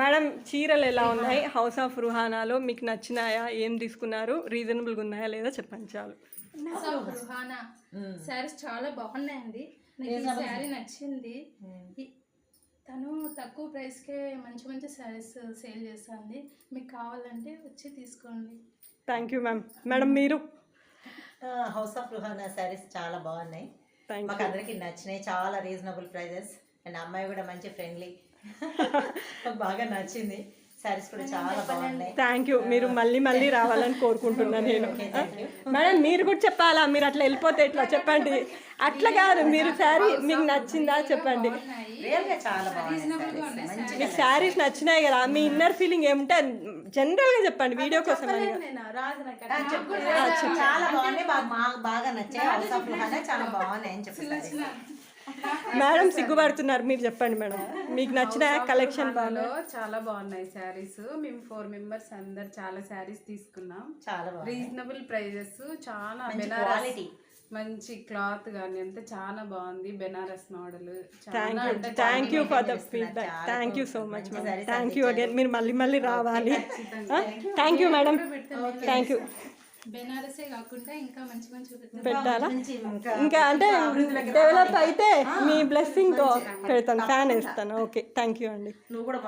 Madam చీరలు ఎలా ఉన్నాయి? హౌస్ ఆఫ్ రుహానాలో మీకు నచ్చినాయా? ఏం తీసుకున్నారు? రీజనబుల్గా ఉన్నాయా లేదా చెప్పండి చాలు. రుహానా శారీస్ చాలా బాగున్నాయండి. నాకు ఈ శారీ నచ్చింది. తను తక్కువ ప్రైస్కే మంచి మంచి శారీస్ సేల్ చేస్తుంది. మీకు కావాలంటే వచ్చి తీసుకోండి. Thank you ma'am. మేడం మీరు? హౌస్ ఆఫ్ రుహానా శారీస్ చాలా బాగున్నాయి, మాకు అందరికి నచ్చినాయి. చాలా రీజనబుల్ ప్రైజెస్ అండ్ అమ్మాయి కూడా మంచి ఫ్రెండ్లీ బాగా నచ్చింది. శారీస్ కూడా చాలా బాగున్నాయి. Thank you. మీరు మళ్ళీ మళ్ళీ రావాలని కోరుకుంటున్నాను నేను. మేడం మీరు కూడా చెప్పాలా? మీరు అట్లా వెళ్ళిపోతే ఎట్లా చెప్పండి. అట్లా కాదు, మీరు శారీ మీకు నచ్చిందా చెప్పండి. చాలా బాగుంది. మీకు శారీస్ నచ్చినాయి కదా, మీ ఇన్నర్ ఫీలింగ్ ఏమిటో జనరల్గా చెప్పండి వీడియో కోసం. చాలా బాగున్నాయి, బాగా నచ్చాయి. హౌస్ ఆఫ్ రుహానా చాలా బాగున్నాయి అని చెప్పి మేడం సిగ్గుపడుతున్నారు, మీరు చెప్పండి మేడం. మీకు నచ్చిన కలెక్షన్ చాలా బాగున్నాయి శారీస్. మేము 4 మెంబర్స్ అందరు చాలా శారీస్ తీసుకున్నాం. చాలా రీజనబుల్ ప్రైజెస్, చాలా బెనారస్ మంచి క్లాత్ కానీ అంతా చాలా బాగుంది. Banaras model. Thank you for the feedback. Thank you so much madam. Thank you again. మీరు మళ్ళీ మళ్ళీ రావాలి. Thank you madam. Thank you. బెనారసే కాకుండా ఇంకా మంచి మంచి పెట్టాలా? ఇంకా అంటే డెవలప్ అయితే మీ బ్లెస్సింగ్తో పెడతాను, ఫ్యాన్ వేస్తాను. ఓకే, థ్యాంక్ యూ అండి. నువ్వు కూడా